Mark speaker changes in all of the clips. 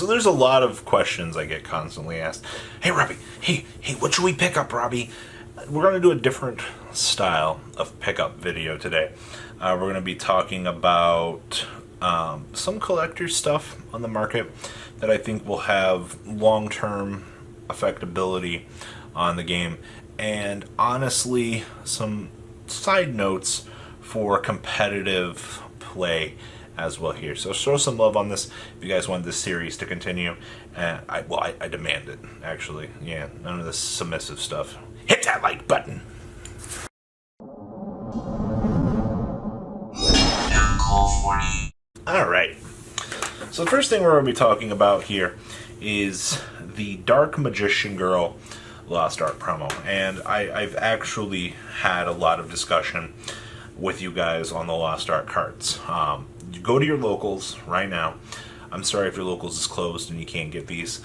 Speaker 1: So there's a lot of questions I get constantly asked. Hey, Robbie, hey, what should we pick up, Robbie? We're going to do a different style of pickup video today. We're going to be talking about some collector stuff on the market that I think will have long-term effectability on the game, and honestly, some side notes for competitive play as well here. So show some love on this if you guys want this series to continue. I demand it, actually. Yeah, none of this submissive stuff. Hit that like button. Alright, so the first thing we're going to be talking about here is the Dark Magician Girl Lost Art promo. And I've actually had a lot of discussion with you guys on the Lost Art cards. Go to your locals right now. I'm sorry if your locals is closed and you can't get these.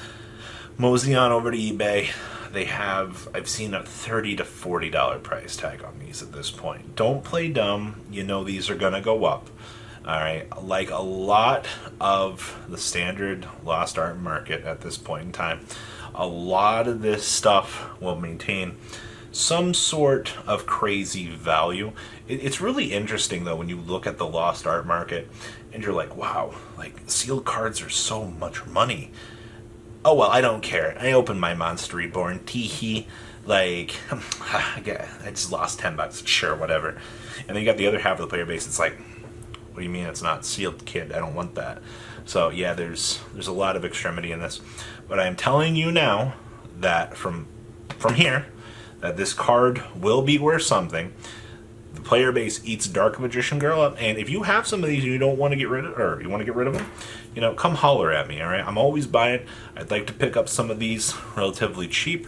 Speaker 1: Mosey on over to eBay. They have, I've seen a $30 to $40 price tag on these at this point. Don't play dumb. You know these are going to go up. Alright, like a lot of the standard Lost Art market at this point in time, a lot of this stuff will maintain some sort of crazy value. It's really interesting though when you look at the Lost Art market and you're like, wow, like sealed cards are so much money. Oh well, I don't care. I opened my Monster Reborn. Teehee. Like, I just lost $10. Sure, whatever. And then you got the other half of the player base. It's like, what do you mean it's not sealed, kid? I don't want that. So yeah, there's a lot of extremity in this. But I am telling you now that from here, that this card will be worth something. The player base eats Dark Magician Girl up, and if you have some of these and you don't want to get rid of, or you want to get rid of them, you know, come holler at me, alright? I'm always buying. I'd like to pick up some of these relatively cheap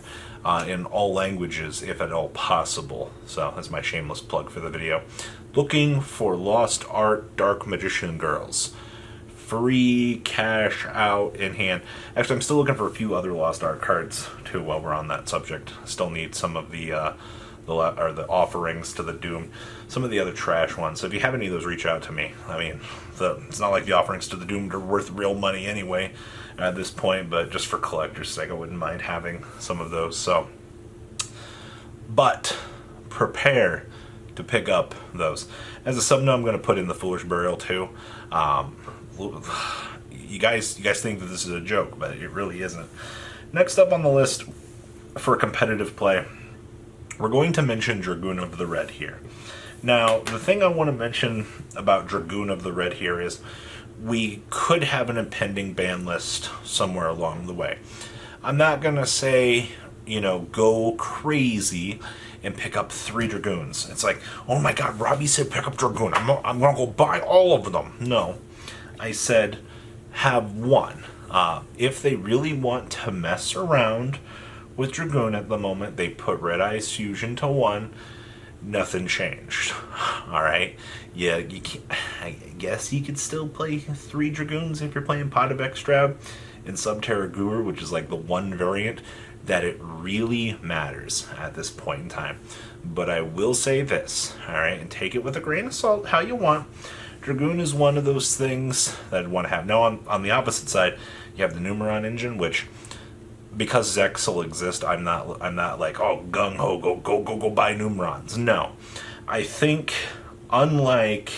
Speaker 1: in all languages, if at all possible. So that's my shameless plug for the video. Looking for Lost Art Dark Magician Girls. Free cash out in hand. Actually, I'm still looking for a few other Lost Art cards too while we're on that subject. Still need some of the offerings to the Doom, some of the other trash ones. So if you have any of those, reach out to me. I mean, it's not like the offerings to the Doom are worth real money anyway at this point, but just for collector's sake, I wouldn't mind having some of those. So, but prepare to pick up those. As a sub note, I'm going to put in the Foolish Burial too. You guys think that this is a joke, but it really isn't. Next up on the list for competitive play, we're going to mention Dragoon of the Red here. Now, the thing I want to mention about Dragoon of the Red here is we could have an impending ban list somewhere along the way. I'm not going to say, you know, go crazy and pick up 3 Dragoons. It's like, oh my god, Robbie said pick up Dragoon. I'm going to go buy all of them. No. I said have one. If they really want to mess around with Dragoon at the moment, they put Red Eyes Fusion to 1. Nothing changed. Alright? Yeah, you can, I guess you could still play 3 Dragoons if you're playing Pot of Extra in Subterra Guru, which is like the one variant that it really matters at this point in time. But I will say this, alright, and take it with a grain of salt how you want. Dragoon is one of those things that I'd want to have. Now, on the opposite side, you have the Numeron engine, which, because Zexal exists, I'm not like, oh, gung-ho, go buy Numerons. No. I think, unlike,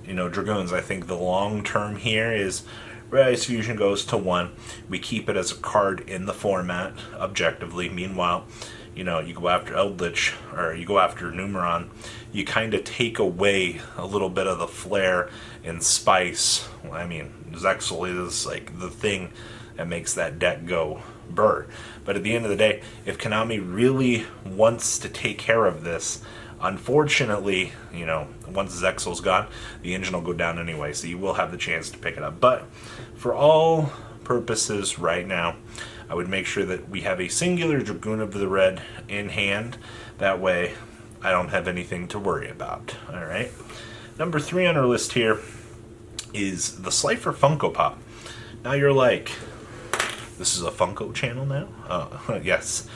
Speaker 1: you know, Dragoons, I think the long term here is Red Eyes Fusion goes to 1. We keep it as a card in the format, objectively. Meanwhile, you know, you go after Eldritch, or you go after Numeron, you kind of take away a little bit of the flair and spice. I mean, Zexal is like the thing that makes that deck go burr. But at the end of the day, if Konami really wants to take care of this, unfortunately, you know, once Zexal's gone, the engine will go down anyway, so you will have the chance to pick it up. But for all purposes right now, I would make sure that we have a singular Dragoon of the Red in hand. That way, I don't have anything to worry about. Alright. Number 3 on our list here is the Slifer Funko Pop. Now you're like, this is a Funko channel now? Yes.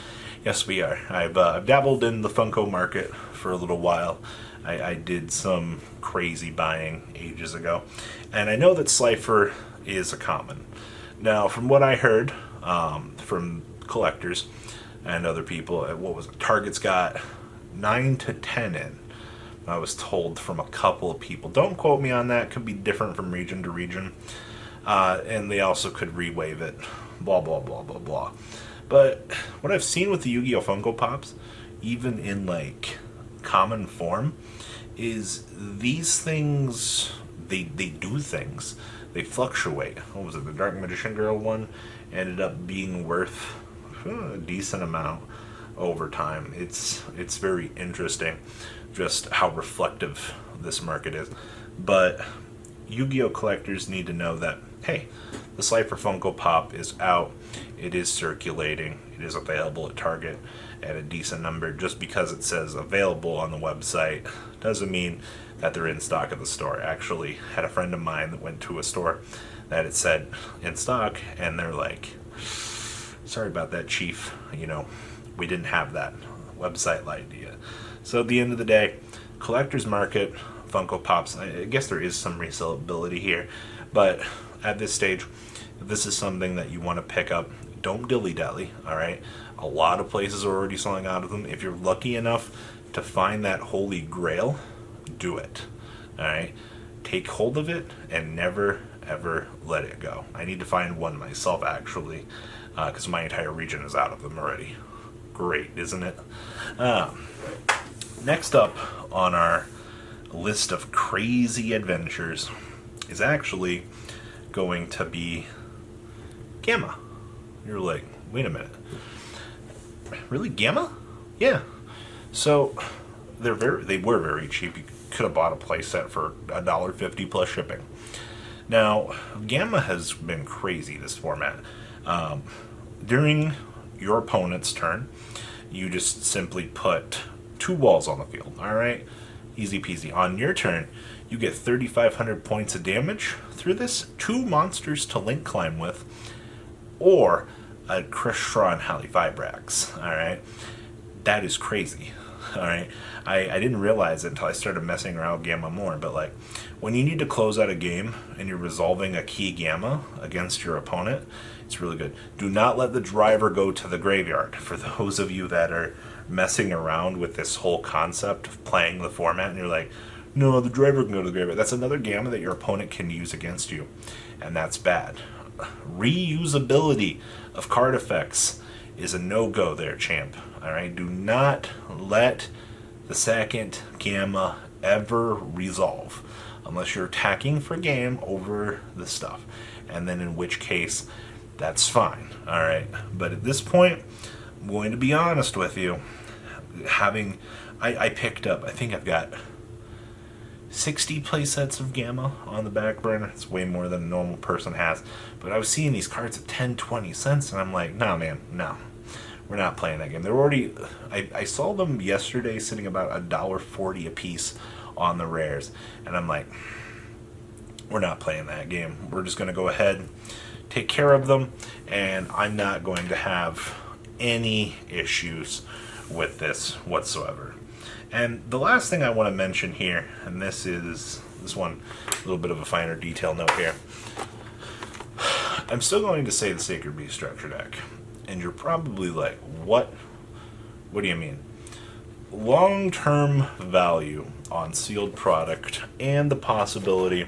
Speaker 1: Yes, we are. I've dabbled in the Funko market for a little while. I did some crazy buying ages ago. And I know that Slifer is a common. Now, from what I heard from collectors and other people, what was it? Target's got 9 to 10 in. I was told from a couple of people. Don't quote me on that. Could be different from region to region. And they also could re-wave it. Blah, blah, blah, blah, blah. But what I've seen with the Yu-Gi-Oh! Funko Pops, even in like common form, is these things, they do things. They fluctuate. What was it? The Dark Magician Girl one ended up being worth a decent amount over time. It's very interesting just how reflective this market is. But Yu-Gi-Oh! Collectors need to know that, hey, the Cypher Funko Pop is out. It is circulating. It is available at Target at a decent number. Just because it says available on the website doesn't mean that they're in stock at the store. I actually had a friend of mine that went to a store that it said in stock, and they're like, sorry about that, Chief. You know, we didn't have that. Website lied to you. So at the end of the day, collector's market, Funko Pops, I guess there is some resellability here, but at this stage, if this is something that you want to pick up, don't dilly-dally, all right? A lot of places are already selling out of them. If you're lucky enough to find that holy grail, do it, all right? Take hold of it and never, ever let it go. I need to find one myself, actually, because my entire region is out of them already. Great, isn't it? Next up on our list of crazy adventures is actually going to be Gamma. You're like, wait a minute. Really, Gamma? Yeah. So they were very cheap. You could have bought a playset for $1.50 plus shipping. Now, Gamma has been crazy, this format. During your opponent's turn, you just simply put 2 walls on the field, alright? Easy peasy. On your turn, you get 3,500 points of damage through this, 2 monsters to link climb with, or a Krishra and Halifibrax, alright? That is crazy, alright? I didn't realize it until I started messing around with Gamma more, but like, when you need to close out a game and you're resolving a key Gamma against your opponent, it's really good. Do not let the driver go to the graveyard. For those of you that are messing around with this whole concept of playing the format and you're like, no, the driver can go to the graveyard. That's another Gamma that your opponent can use against you, and that's bad. Reusability of card effects is a no-go there, champ. Alright, do not let the second Gamma ever resolve unless you're attacking for game over the stuff, and then in which case that's fine. Alright, but at this point, I'm going to be honest with you. I picked up, I think I've got 60 playsets of Gamma on the back burner. It's way more than a normal person has. But I was seeing these cards at 10, 20 cents, and I'm like, nah, man, no. We're not playing that game. They're already, I saw them yesterday sitting about $1.40 a piece on the rares. And I'm like, we're not playing that game. We're just going to go ahead, take care of them, and I'm not going to have any issues with this whatsoever. And the last thing I want to mention here, and this one, a little bit of a finer detail note here. I'm still going to say the Sacred Beast structure deck. And you're probably like, what? What do you mean? Long-term value on sealed product and the possibility.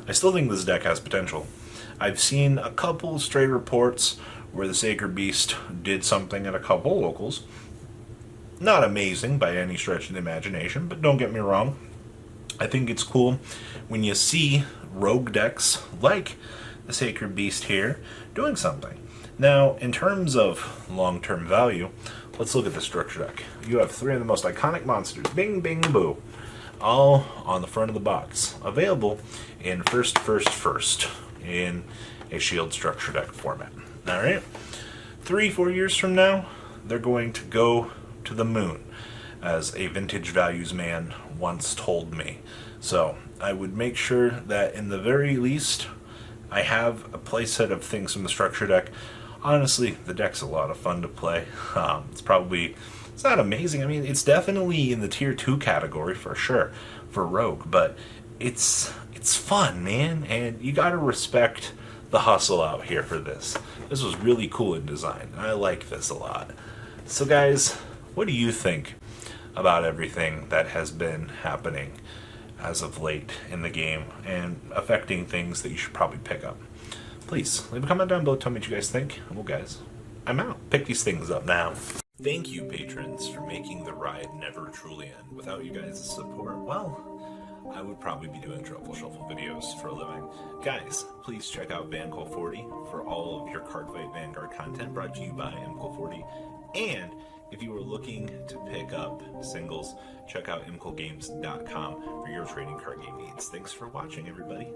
Speaker 1: I still think this deck has potential. I've seen a couple stray reports where the Sacred Beast did something at a couple locals. Not amazing by any stretch of the imagination, but don't get me wrong. I think it's cool when you see rogue decks like the Sacred Beast here doing something. Now, in terms of long-term value, let's look at the structure deck. You have 3 of the most iconic monsters, Bing, Bing, Boo, all on the front of the box. Available in first, in a shield structure deck format. Alright? 3-4 years from now, they're going to go to the moon, as a vintage values man once told me. So, I would make sure that in the very least, I have a playset of things from the structure deck. Honestly, the deck's a lot of fun to play. It's not amazing. I mean, it's definitely in the tier 2 category for sure for Rogue, but it's fun, man, and you gotta respect the hustle out here for this. This was really cool in design, and I like this a lot. So guys, what do you think about everything that has been happening as of late in the game and affecting things that you should probably pick up? Please leave a comment down below, tell me what you guys think. Well guys, I'm out. Pick these things up now. Thank you, patrons, for making the ride never truly end. Without you guys' support, well, I would probably be doing Truffle Shuffle videos for a living. Guys, please check out VanCole40 for all of your Cardfight Vanguard content brought to you by MCole40. And if you are looking to pick up singles, check out mcolegames.com for your trading card game needs. Thanks for watching, everybody.